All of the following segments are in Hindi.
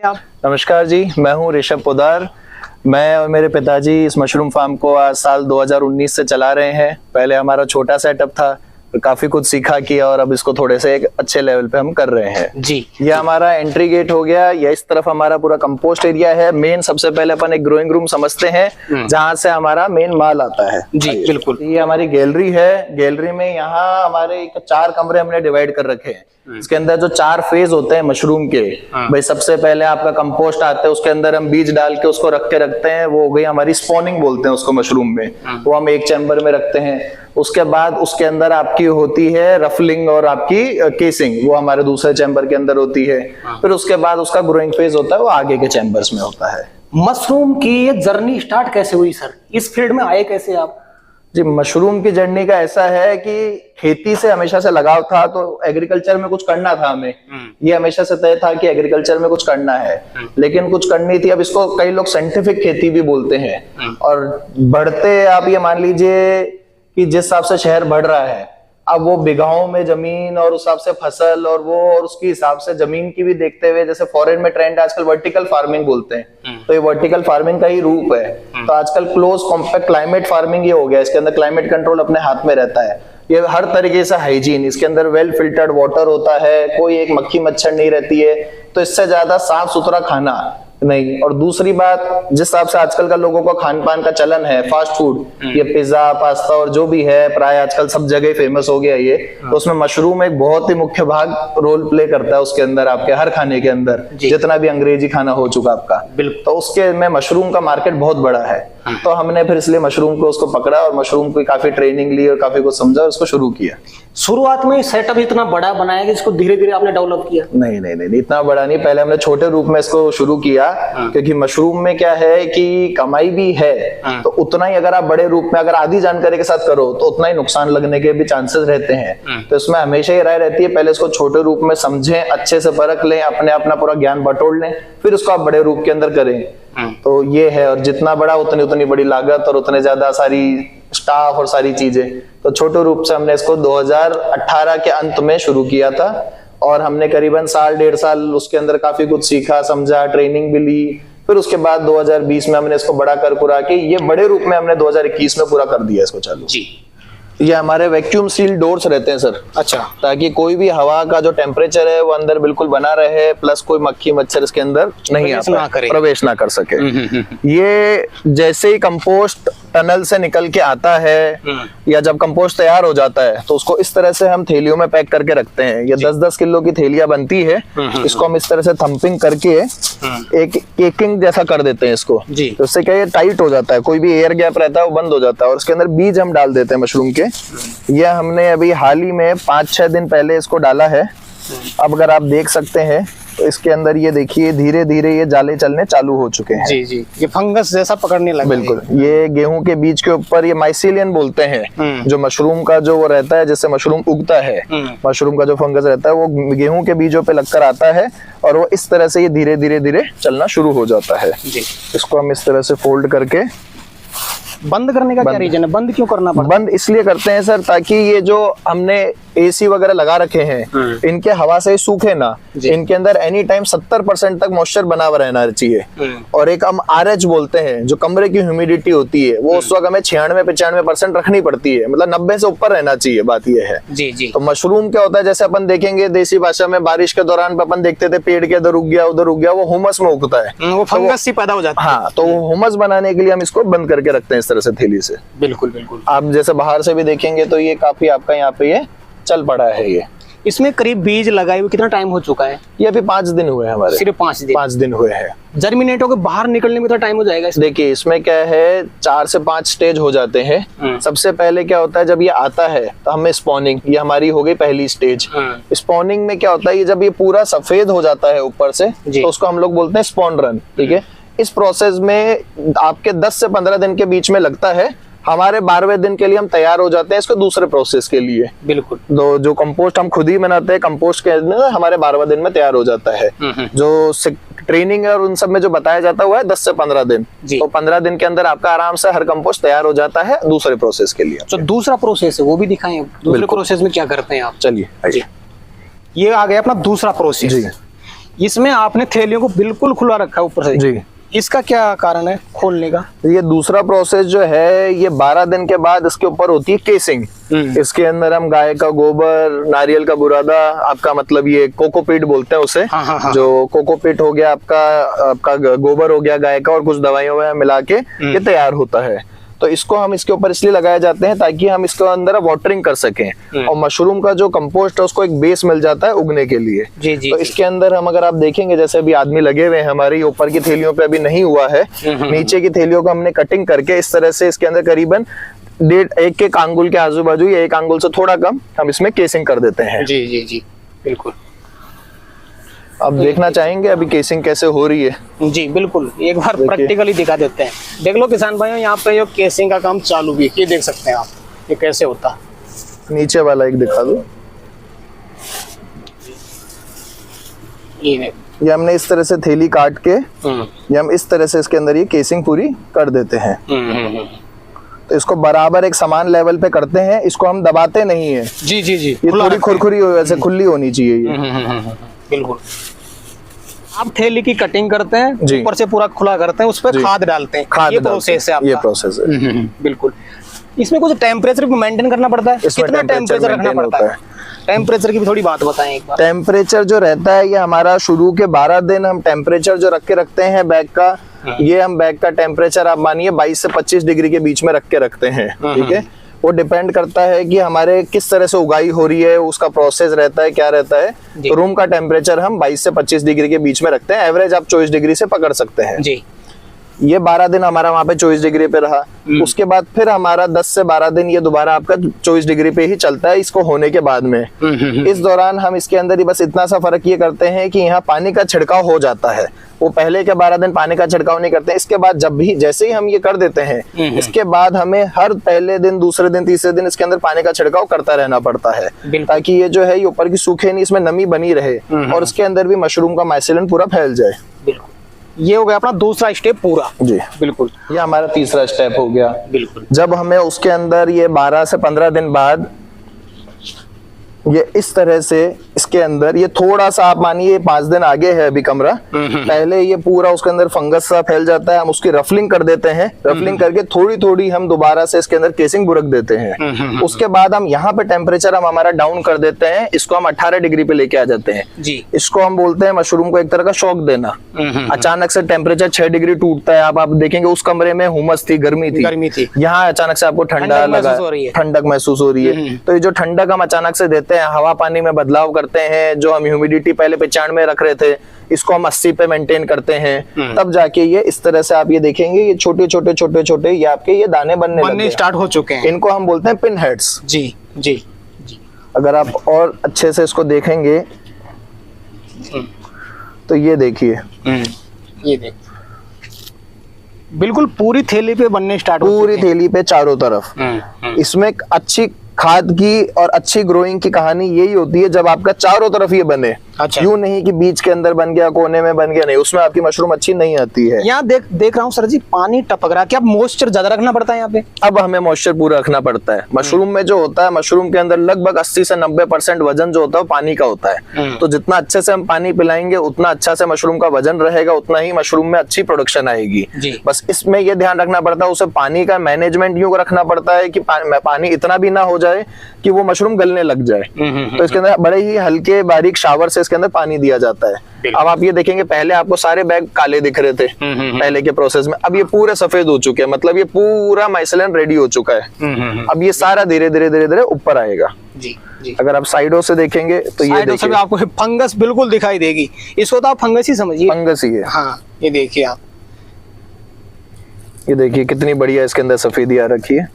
आप? नमस्कार जी, मैं हूं ऋषभ पोदार। मैं और मेरे पिताजी इस मशरूम फार्म को आज साल 2019 से चला रहे हैं। पहले हमारा छोटा सेटअप था, काफी कुछ सीखा किया और अब इसको थोड़े से एक अच्छे लेवल पे हम कर रहे हैं जी। ये हमारा एंट्री गेट हो गया। या इस तरफ हमारा पूरा कंपोस्ट एरिया है। मेन सबसे पहले अपन एक ग्रोइंग रूम समझते हैं जहां से हमारा मेन माल आता है। जी बिल्कुल। ये हमारी गैलरी है। गैलरी में यहाँ हमारे 4 कमरे हमने डिवाइड कर रखे हैं। इसके अंदर जो 4 फेज होते हैं मशरूम के, भाई सबसे पहले आपका कंपोस्ट आता है, उसके अंदर हम बीज डाल के उसको रखते हैं। वो हो गई हमारी स्पॉनिंग बोलते हैं उसको मशरूम में, वो हम एक चैम्बर में रखते हैं। उसके बाद उसके अंदर आपकी होती है रफलिंग और आपकी केसिंग, वो हमारे दूसरे चैम्बर के अंदर होती है। फिर उसके बाद उसका ग्रोइंग फेज होता है, वो आगे के चैम्बर्स में होता है। मशरूम की ये जर्नी स्टार्ट कैसे हुई सर? इस फील्ड में आए कैसे आप? जी, मशरूम की जर्नी का ऐसा है कि खेती से हमेशा से लगाव था, तो एग्रीकल्चर में कुछ करना था हमें। ये हमेशा से तय था कि एग्रीकल्चर में कुछ करना है, लेकिन कुछ करनी थी। अब इसको कई लोग साइंटिफिक खेती भी बोलते हैं। और बढ़ते आप ये मान लीजिए कि जिस हिसाब से शहर बढ़ रहा है, अब वो बिघाओं में जमीन और उस हिसाब से फसल और वो और उसके हिसाब से जमीन की भी देखते हुए, जैसे फॉरेन में ट्रेंड आजकल वर्टिकल फार्मिंग बोलते हैं, तो ये वर्टिकल फार्मिंग का ही रूप है। तो आजकल क्लोज कॉम्पैक्ट क्लाइमेट फार्मिंग ये हो गया। इसके अंदर क्लाइमेट कंट्रोल अपने हाथ में रहता है। ये हर तरीके से हाइजीन, इसके अंदर वेल फिल्टर्ड वाटर होता है, कोई एक मक्खी मच्छर नहीं रहती है। तो इससे ज्यादा साफ सुथरा खाना नहीं। और दूसरी बात, जिस हिसाब से आजकल का लोगों को खान पान का चलन है, फास्ट फूड, ये पिज्जा पास्ता और जो भी है प्राय आजकल सब जगह फेमस हो गया ये। तो उसमें मशरूम एक बहुत ही मुख्य भाग रोल प्ले करता है उसके अंदर, आपके हर खाने के अंदर, जितना भी अंग्रेजी खाना हो चुका आपका, तो उसके में मशरूम का मार्केट बहुत बड़ा है। तो हमने फिर इसलिए मशरूम को उसको पकड़ा और मशरूम की काफी ट्रेनिंग ली और काफी कुछ समझा और उसको शुरू किया। शुरुआत में सेटअप इतना बड़ा बनाया कि इसको धीरे धीरे आपने डेवलप किया? नहीं, इतना बड़ा नहीं। पहले हमने छोटे रूप में इसको शुरू किया, क्योंकि मशरूम में क्या है कि कमाई भी है, तो उतना ही अगर आप बड़े रूप में अगर आधी जानकारी के साथ करो तो उतना ही नुकसान लगने के भी चांसेस रहते हैं। तो इसमें हमेशा ये राय रहती है पहले इसको छोटे रूप में समझें, अच्छे से परख लें, अपना पूरा ज्ञान बटोर लें, फिर उसको आप बड़े रूप के अंदर करें। तो ये है। और जितना बड़ा उतनी बड़ी लागत और उतने ज्यादा सारी स्टाफ और सारी चीजें। तो छोटे रूप से हमने इसको 2018 के अंत में शुरू किया था और हमने करीबन 1.5 साल उसके अंदर काफी कुछ सीखा, समझा, ट्रेनिंग भी ली। फिर उसके बाद 2020 में हमने इसको बड़ा कर पूरा के ये बड़े रूप में हमने 2021 में पूरा कर दिया इसको चालू। जी। ये हमारे वैक्यूम सील डोर्स रहते हैं सर। अच्छा। ताकि कोई भी हवा का जो टेम्परेचर है वो अंदर बिल्कुल बना रहे, प्लस कोई मक्खी मच्छर इसके अंदर नहीं प्रवेश ना कर सके। ये जैसे ही कंपोस्ट टनल से निकल के आता है या जब कंपोस्ट तैयार हो जाता है तो उसको इस तरह से हम थैलियों में पैक करके रखते हैं। ये 10-10 किलो की थैलियां बनती है। इसको हम इस तरह से थम्पिंग करके एक केकिंग जैसा कर देते हैं इसको। तो इससे क्या, ये टाइट हो जाता है, कोई भी एयर गैप रहता है वो बंद हो जाता है और उसके अंदर बीज हम डाल देते हैं मशरूम के। ये हमने अभी हाल ही में 5-6 दिन पहले इसको डाला है। अब अगर आप देख सकते हैं तो इसके अंदर ये देखिए धीरे धीरे ये जाले चलने चालू हो चुके हैं। जी, ये फंगस जैसा पकड़ने लगा। बिल्कुल। ये गेहूं के बीज के ऊपर ये माइसीलियन बोलते हैं, जो मशरूम का जो वो रहता है जिससे मशरूम उगता है, मशरूम का जो फंगस रहता है वो गेहूं के बीजों पे लगकर आता है और वो इस तरह से ये धीरे धीरे चलना शुरू हो जाता है। इसको हम इस तरह से फोल्ड करके बंद करने का क्या रीजन है? बंद क्यों करना पड़ता है? बंद इसलिए करते हैं सर ताकि ये जो हमने एसी वगैरह लगा रखे हैं इनके हवा से सूखे ना। इनके अंदर एनी टाइम 70% तक मॉइस्चर बना हुआ रहना चाहिए। और एक हम RH बोलते हैं, जो कमरे की ह्यूमिडिटी होती है वो उस वक्त हमें 96-95% रखनी पड़ती है, मतलब 90 से ऊपर रहना चाहिए। बात ये है। जी। तो मशरूम क्या होता है, जैसे अपन देखेंगे देसी भाषा में बारिश के दौरान अपन देखते थे पेड़ के इधर उग गया उधर उग गया, वो हुमस में उगता है, वो फंगस सी पैदा हो जाता है। हाँ, तो हुमस बनाने के लिए हम इसको बंद करके रखते हैं इस तरह से थैली से। बिल्कुल। आप जैसे बाहर से भी देखेंगे तो ये काफी आपका यहाँ पे ये चल पड़ा है। ये इसमें करीब बीज लगाए हुए कितना टाइम हो चुका है? ये अभी 5 दिन हुए हैं हमारे। सिर्फ 5 दिन हुए हैं। जर्मिनेट होकर बाहर निकलने में कितना टाइम हो जाएगा? देखिए इसमें क्या है, 4 से 5 स्टेज हो जाते हैं। सबसे पहले क्या होता है, जब ये आता है तो हमें स्पॉनिंग, ये हमारी हो गई पहली स्टेज। स्पॉनिंग में क्या होता है, ये जब ये पूरा सफेद हो जाता है ऊपर से तो उसको हम लोग बोलते हैं स्पॉन रन। ठीक है। इस प्रोसेस में आपके 10 से 15 दिन के बीच में लगता है। हमारे 12वें दिन के लिए हम तैयार हो जाते हैं इसको दूसरे प्रोसेस के लिए। बिल्कुल। जो कंपोस्ट हम खुद ही बनाते हैं, कंपोस्ट के हमारे 12वें दिन में तैयार हो जाता है। जो ट्रेनिंग है और उन सब में जो बताया जाता हुआ है 10 से 15 दिन। तो 15 दिन के अंदर आपका आराम से हर कंपोस्ट तैयार हो जाता है दूसरे प्रोसेस के लिए। तो दूसरा प्रोसेस है वो भी दिखाएं, दूसरे प्रोसेस में क्या करते हैं आप? चलिए। ये आ गया अपना दूसरा प्रोसेस। इसमें आपने थैलियों को बिल्कुल खुला रखा है ऊपर से जी। इसका क्या कारण है खोलने का? ये दूसरा प्रोसेस जो है, ये 12 दिन के बाद इसके ऊपर होती है केसिंग। इसके अंदर हम गाय का गोबर, नारियल का बुरादा, आपका मतलब ये कोकोपीट बोलते हैं उसे। हाँ। जो कोकोपीट हो गया, आपका गोबर हो गया गाय का, और कुछ दवाइयों में मिला के ये तैयार होता है। तो इसको हम इसके ऊपर इसलिए लगाए जाते हैं ताकि हम इसके अंदर वाटरिंग कर सकें, और मशरूम का जो कंपोस्ट है उसको एक बेस मिल जाता है उगने के लिए। जी, तो इसके अंदर हम, अगर आप देखेंगे, जैसे अभी आदमी लगे हुए हैं हमारे, ऊपर की थैलियों पे अभी नहीं हुआ है, नीचे की थैलियों को हमने कटिंग करके इस तरह से इसके अंदर करीबन 1.5 आंगुल के आजू बाजू या 1 आंगुल से थोड़ा कम हम इसमें केसिंग कर देते हैं। जी बिल्कुल। अब देखना चाहेंगे अभी केसिंग कैसे हो रही है? जी बिल्कुल, एक बार प्रैक्टिकली दिखा देते हैं। देख लो किसान भाइयों, यहाँ पे ये केसिंग का काम चालू भी, ये देख सकते हैं आप, ये कैसे होता है। नीचे वाला एक दिखा दो। ये हमने इस तरह से थैली काट के ये हम इस तरह से इसके अंदर ये केसिंग पूरी कर देते हैं। तो इसको बराबर एक समान लेवल पे करते हैं, इसको हम दबाते नहीं है। जी ये थोड़ी खुरखुरी हो, वैसे खुली होनी चाहिए ये। बिल्कुल। आप थैली की कटिंग करते हैं, जी। ऊपर से पूरा खुला करते हैं, उस पर खाद डालते हैं, खाद ये प्रोसेस है आपका। ये प्रोसेस है। बिल्कुल। इसमें कुछ टेम्परेचर भी मेंटेन करना पड़ता है? कितना टेम्परेचर रखना पड़ता है? टेम्परेचर की भी थोड़ी बात बताएं एक बार। टेम्परेचर जो रहता है, ये हमारा शुरू के 12 दिन हम टेम्परेचर जो रखते हैं बैग का, ये हम बैग का टेम्परेचर आप मानिए 22 से 25 डिग्री के बीच में रखते हैं। ठीक है, वो डिपेंड करता है कि हमारे किस तरह से उगाई हो रही है, उसका प्रोसेस रहता है, क्या रहता है। तो रूम का टेम्परेचर हम 22 से 25 डिग्री के बीच में रखते हैं, एवरेज आप 24 डिग्री से पकड़ सकते हैं जी। ये 12 दिन हमारा वहां पे 24 डिग्री पे रहा। उसके बाद फिर हमारा 10 से 12 दिन ये दोबारा आपका 24 डिग्री पे ही चलता है इसको होने के बाद में। इस दौरान हम इसके अंदर ही बस इतना सा फर्क ये करते हैं कि यहाँ पानी का छिड़काव हो जाता है। वो पहले के 12 दिन पानी का छिड़काव नहीं करते। इसके बाद जब भी जैसे ही हम ये कर देते हैं, इसके बाद हमें हर पहले दिन, दूसरे दिन, तीसरे दिन इसके अंदर पानी का छिड़काव करता रहना पड़ता है, ताकि ये जो है ये ऊपर की सूखे नहीं, इसमें नमी बनी रहे और इसके अंदर भी मशरूम का माइसेलिन पूरा फैल जाए। बिल्कुल, ये हो गया अपना दूसरा स्टेप पूरा। जी बिल्कुल, ये हमारा तीसरा स्टेप हो गया। बिल्कुल, जब हमें उसके अंदर ये 12 से 15 दिन बाद ये इस तरह से इसके अंदर ये थोड़ा सा आप मानिए 5 दिन आगे है अभी कमरा, पहले ये पूरा उसके अंदर फंगस सा फैल जाता है, हम उसकी रफलिंग कर देते हैं। रफलिंग करके थोड़ी थोड़ी हम दोबारा से इसके अंदर केसिंग बुरक देते हैं। उसके बाद हम यहाँ पे टेम्परेचर हम हमारा डाउन कर देते हैं, इसको हम 18 डिग्री पे लेके आ जाते हैं जी। इसको हम बोलते हैं मशरूम को एक तरह का शॉक देना। अचानक से टेम्परेचर 6 डिग्री टूटता है। आप देखेंगे उस कमरे में हुमस थी, गर्मी थी, यहाँ अचानक से आपको ठंडा लगा, ठंडक महसूस हो रही है। तो ये जो ठंडक हम अचानक से देते हैं, हवा पानी में बदलाव करते हैं, जो हम ह्यूमिडिटी पहले 95 में रख रहे थे इसको हम 80 पे मेंटेन करते हैं, तब जाके ये इस तरह से आप ये देखेंगे ये छोटे छोटे छोटे छोटे ये आपके ये दाने बनने स्टार्ट हो चुके हैं। इनको हम बोलते हैं पिन हेड्स। जी जी जी। अगर आप और अच्छे से इसको देखेंगे तो ये देखिए, ये देख बिल्कुल पूरी थैली पे बनने स्टार्ट, पूरी थैली पे चारों तरफ। इसमें अच्छी खाद की और अच्छी ग्रोइंग की कहानी यही होती है जब आपका चारों तरफ ये बने। अच्छा। यूं नहीं कि बीच के अंदर बन गया, कोने में बन गया, नहीं, उसमें आपकी मशरूम अच्छी नहीं आती है। यहाँ देख रहा हूँ सर जी, पानी टपक रहा है, क्या मॉइस्चर ज्यादा रखना पड़ता है यहाँ पे? अब हमें मॉइस्चर पूरा रखना पड़ता है। मशरूम में जो होता है, मशरूम के अंदर लगभग 80 से 90% वजन जो होता है वो पानी का होता है। तो जितना अच्छे से हम पानी पिलाएंगे उतना अच्छा से मशरूम का वजन रहेगा, उतना ही मशरूम में अच्छी प्रोडक्शन आएगी। बस इसमें यह ध्यान रखना पड़ता है, उसे पानी का मैनेजमेंट यूं रखना पड़ता है कि पानी इतना भी ना हो जाए कि वो मशरूम गलने लग जाए। तो इसके अंदर बड़े ही हल्के बारीक शावर से इसके अंदर पानी दिया जाता है। अब आप ये देखेंगे, पहले आपको सारे बैग काले दिख रहे थे पहले के प्रोसेस में, अब ये पूरे सफेद हो चुके हैं, मतलब ये पूरा माइसेलिन रेडी हो चुका है। अब ये सारा धीरे धीरे धीरे धीरे ऊपर आएगा जी। जी। अगर आप साइडों से देखेंगे तो ये देखिए आपको फंगस बिल्कुल दिखाई देगी, इसको तो आप फंगस ही समझिए, फंगस ही है। हाँ, ये देखिए आप, ये देखिए कितनी बढ़िया इसके अंदर सफेदी आ रखी है।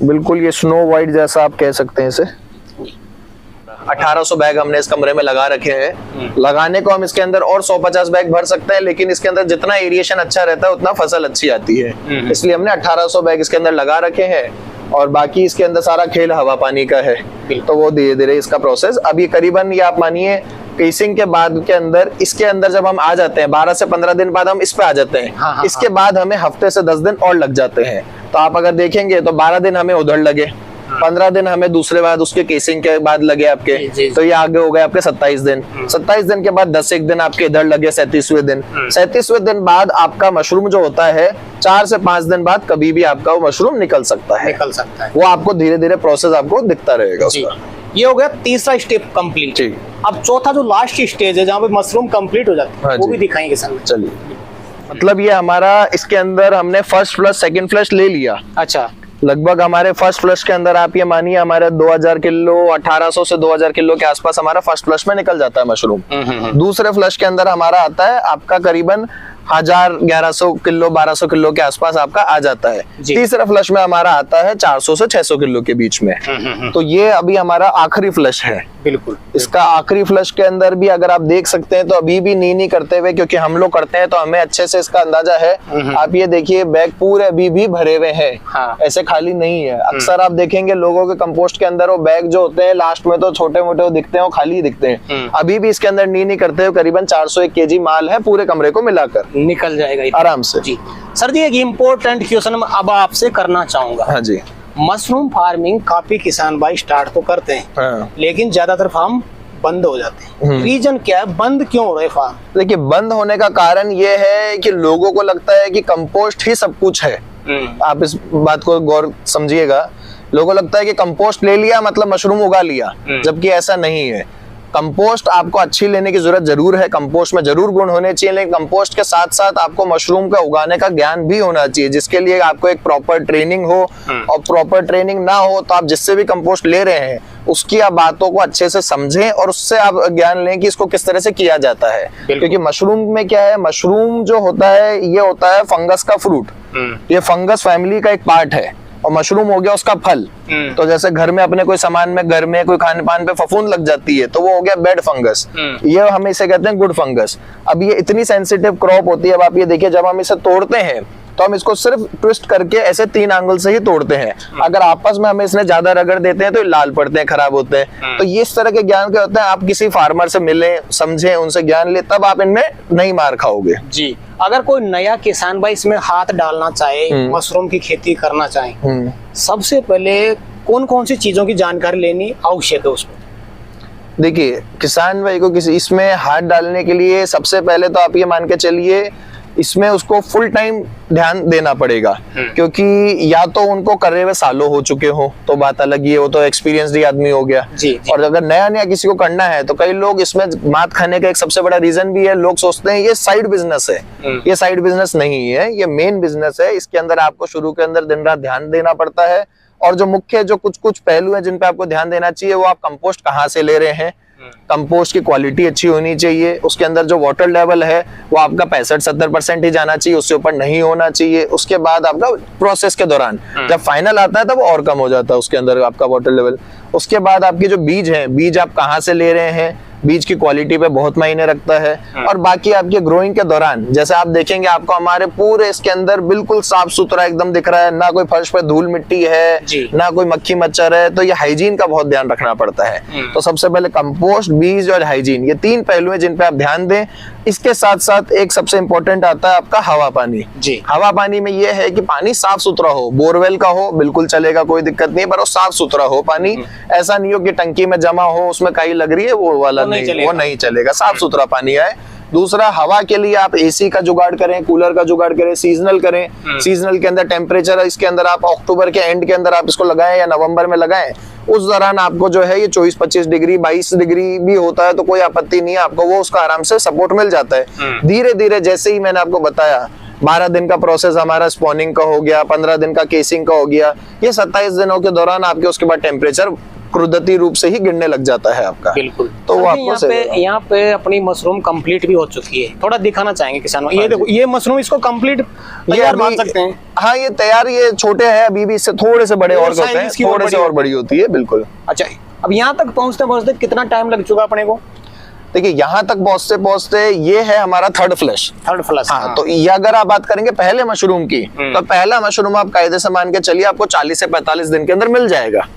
बिल्कुल ये स्नो वाइट जैसा आप कह सकते हैं इसे। 1800 बैग हमने इस कमरे में लगा रखे हैं। लगाने को हम इसके अंदर और 150 बैग भर सकते हैं, लेकिन इसके अंदर जितना एरिएशन अच्छा रहता है उतना फसल अच्छी आती है, इसलिए हमने 1800 बैग इसके अंदर लगा रखे हैं। और बाकी इसके अंदर सारा खेल हवा पानी का है, तो वो धीरे धीरे इसका प्रोसेस अब ये करीबन ये आप मानिए केसिंग के बाद के अंदर, इसके अंदर जब हम आ जाते हैं 12 से 15 दिन बाद हम इस पे आ जाते हैं। हाँ, इसके बाद हमें हफ्ते से 10 दिन और लग जाते हैं। तो आप अगर देखेंगे तो 12 दिन हमें उधर लगे, 15 दिन हमें दूसरे बाद उसके केसिंग के बाद लगे आपके, तो ये आगे हो गए आपके 27 दिन। 27 दिन के बाद 10 एक दिन आपके इधर लगे 37वें दिन। 37वें दिन बाद आपका मशरूम जो होता है 4 से 5 दिन बाद कभी भी आपका वो मशरूम निकल सकता है। वो आपको धीरे धीरे प्रोसेस आपको दिखता रहेगा उसका। ये हो गया तीसरा स्टेप कंप्लीट। अब चौथा जो लास्ट स्टेज है जहाँ पे मशरूम कंप्लीट हो जाता है, वो भी दिखाएंगे सर। चलिए, मतलब ये हमारा इसके अंदर हमने फर्स्ट फ्लश सेकंड फ्लश ले लिया। अच्छा, लगभग हमारे फर्स्ट फ्लश के अंदर आप ये मानिए हमारे 2000 किलो 1800 से 2000 किलो के आसपास हमारा फर्स्ट फ्लश में निकल जाता है मशरूम। दूसरे फ्लश के अंदर हमारा आता है आपका करीबन 1100 किलो 1200 किलो के आसपास आपका आ जाता है। तीसरा फ्लश में हमारा आता है 400 से 600 किलो के बीच में। तो ये अभी हमारा आखिरी फ्लश है। बिल्कुल, इसका आखिरी फ्लश के अंदर भी अगर आप देख सकते हैं तो अभी भी नी करते हुए, क्योंकि हम लोग करते हैं तो हमें अच्छे से इसका अंदाजा है। आप ये देखिए बैग पूरे अभी भी भरे हुए हैं। हाँ। ऐसे खाली नहीं है। अक्सर आप देखेंगे लोगों के कंपोस्ट के अंदर वो बैग जो होते हैं लास्ट में तो छोटे मोटे दिखते हैं, वो खाली दिखते हैं। अभी भी इसके अंदर नी करते हुए करीबन 401 केजी माल है पूरे कमरे को मिलाकर, निकल जाएगा आराम से। जी सर जी, एक इम्पोर्टेंट क्वेश्चन अब आपसे करना चाहूंगा। हाँ जी, मशरूम फार्मिंग काफी किसान भाई स्टार्ट तो करते हैं। हाँ। लेकिन ज्यादातर फार्म बंद हो जाते हैं। रीजन क्या है, बंद क्यों हो रहे फार्म? देखिए, बंद होने का कारण ये है कि लोगों को लगता है कि कंपोस्ट ही सब कुछ है। आप इस बात को गौर समझिएगा। लोगों को लगता है कि कंपोस्ट ले लिया मतलब मशरूम उगा लिया, जबकि ऐसा नहीं है। कंपोस्ट आपको अच्छी लेने की जरूरत जरूर है, कंपोस्ट में जरूर गुण होने चाहिए, लेकिन कंपोस्ट के साथ साथ आपको मशरूम का उगाने का ज्ञान भी होना चाहिए, जिसके लिए आपको एक प्रॉपर ट्रेनिंग हो। और प्रॉपर ट्रेनिंग ना हो तो आप जिससे भी कंपोस्ट ले रहे हैं उसकी आप बातों को अच्छे से समझें और उससे आप ज्ञान लें कि इसको किस तरह से किया जाता है। क्योंकि मशरूम में क्या है, मशरूम जो होता है ये होता है फंगस का फ्रूट। ये फंगस फैमिली का एक पार्ट है और मशरूम हो गया उसका फल। तो जैसे घर में अपने कोई सामान में घर में कोई खाने पान पे फफूंद लग जाती है तो वो हो गया बैड फंगस। ये हम इसे कहते हैं गुड फंगस। अब ये इतनी सेंसिटिव क्रॉप होती है। अब आप ये देखिए, जब हम इसे तोड़ते हैं तो हम इसको सिर्फ ट्विस्ट करके ऐसे 3 आंगल से ही तोड़ते हैं। अगर आपस में हमें इसने ज्यादा रगड़ देते हैं तो ये लाल पड़ते हैं, खराब होते हैं। तो ये इस तरह के ज्ञान के होते हैं। आप किसी फार्मर से मिलें, समझें, उनसे ज्ञान ले, तब आप इनमें नहीं मार खाओगे। जी, अगर कोई नया किसान भाई इसमें हाथ डालना चाहे, मशरूम की खेती करना चाहे, सबसे पहले कौन कौन सी चीजों की जानकारी लेनी आवश्यक है उसको? देखिए, किसान भाई को किसी इसमें हाथ डालने के लिए सबसे पहले तो आप ये मान के चलिए इसमें उसको फुल टाइम ध्यान देना पड़ेगा। क्योंकि या तो उनको करे हुए सालों हो चुके हो तो बात अलग ही है, वो तो एक्सपीरियंस्ड आदमी हो गया। जी। और अगर नया नया किसी को करना है तो कई लोग इसमें मात खाने का एक सबसे बड़ा रीजन भी है, लोग सोचते हैं ये साइड बिजनेस है। ये साइड बिजनेस नहीं है, ये मेन बिजनेस है। इसके अंदर आपको शुरू के अंदर दिन रात ध्यान देना पड़ता है। और जो मुख्य जो कुछ पहलू है जिन पे आपको ध्यान देना चाहिए, वो आप कंपोस्ट कहाँ से ले रहे हैं, कंपोस्ट की क्वालिटी अच्छी होनी चाहिए, उसके अंदर जो वाटर लेवल है वो आपका 65-70% ही जाना चाहिए, उससे ऊपर नहीं होना चाहिए। उसके बाद आपका प्रोसेस के दौरान जब फाइनल आता है तब और कम हो जाता है उसके अंदर आपका वाटर लेवल। उसके बाद आपके जो बीज है, बीज आप कहाँ से ले रहे हैं, बीज की क्वालिटी पे बहुत मायने रखता है। और बाकी आपके ग्रोइंग के दौरान जैसे आप देखेंगे आपको हमारे पूरे इसके अंदर बिल्कुल साफ सुथरा एकदम दिख रहा है, ना कोई फर्श पे धूल मिट्टी है, ना कोई मक्खी मच्छर है। तो ये हाइजीन का बहुत ध्यान रखना पड़ता है। तो सबसे पहले कंपोस्ट, बीज और हाइजीन, ये 3 पहलू हैं जिन पे आप ध्यान दें। इसके साथ साथ एक सबसे इंपॉर्टेंट आता है आपका हवा पानी। जी, हवा पानी में ये है कि पानी साफ सुथरा हो, बोरवेल का हो बिल्कुल चलेगा, कोई दिक्कत नहीं, पर वो साफ सुथरा हो पानी। ऐसा नहीं हो कि टंकी में जमा हो, उसमें काई लग रही है, वो वाला नहीं, वो नहीं चलेगा। साफ सुथरा पानी आए। दूसरा, हवा के लिए आप एसी का जुगाड़ करें, कूलर का जुगाड़ करें, सीजनल करें। सीजनल के अंदर टेम्परेचर इसके अंदर आप अक्टूबर के एंड के अंदर आप इसको लगाएं या नवंबर में लगाएं। उस दौरान आपको जो है ये 24-25 डिग्री 22 डिग्री भी होता है तो कोई आपत्ति नहीं है, आपको वो उसका आराम से सपोर्ट मिल जाता है। धीरे धीरे जैसे ही मैंने आपको बताया 12 दिन का प्रोसेस हमारा स्पॉनिंग का हो गया, 15 दिन का केसिंग का हो गया, ये 27 दिनों के दौरान आपके उसके बाद टेम्परेचर कुदरती रूप से ही गिरने लग जाता है आपका। बिल्कुल। तो वो आपको यहाँ पे अपनी मशरूम कंप्लीट भी हो चुकी है, थोड़ा दिखाना चाहेंगे किसानों। ये देखो, ये मशरूम इसको कंप्लीट तैयार मान सकते हैं। हाँ, ये तैयार, ये छोटे हैं अभी भी, इससे थोड़े से बड़े और होते हैं, थोड़े से और बड़ी होती है। बिल्कुल। अच्छा, अब यहाँ तक पहुँचते कितना टाइम लग चुका अपने को? देखिए, यहाँ तक पहुंचते ये है हमारा थर्ड फ्लश। हाँ, तो ये अगर आप बात करेंगे पहले मशरूम की, तो पहला मशरूम आप कायदे से मान के चलिए आपको 40 से 45 दिन के अंदर मिल जाएगा।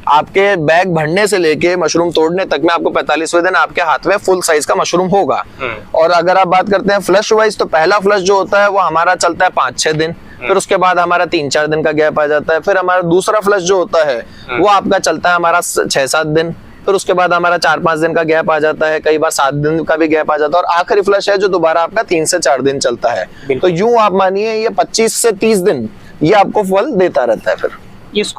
आपके बैग भरने से लेके मशरूम तोड़ने तक में आपको 45वें दिन आपके हाथ में फुल साइज का मशरूम होगा। और अगर आप बात करते हैं फ्लश वाइज, तो पहला फ्लश जो होता है वो हमारा चलता है 5-6 दिन। फिर उसके बाद हमारा 3-4 दिन का गैप आ जाता है, फिर हमारा दूसरा फ्लश जो होता है वो आपका चलता है हमारा 6-7 दिन, फिर उसके बाद हमारा 4-5 दिन का गैप आ जाता है, कई बार 7 दिन का भी गैप आ जाता है, और आखिरी फ्लश है जो दोबारा आपका 3 से 4 दिन चलता है। तो यूं आप मानिए ये 25 से 30 दिन ये आपको फल देता रहता है। फिर इसको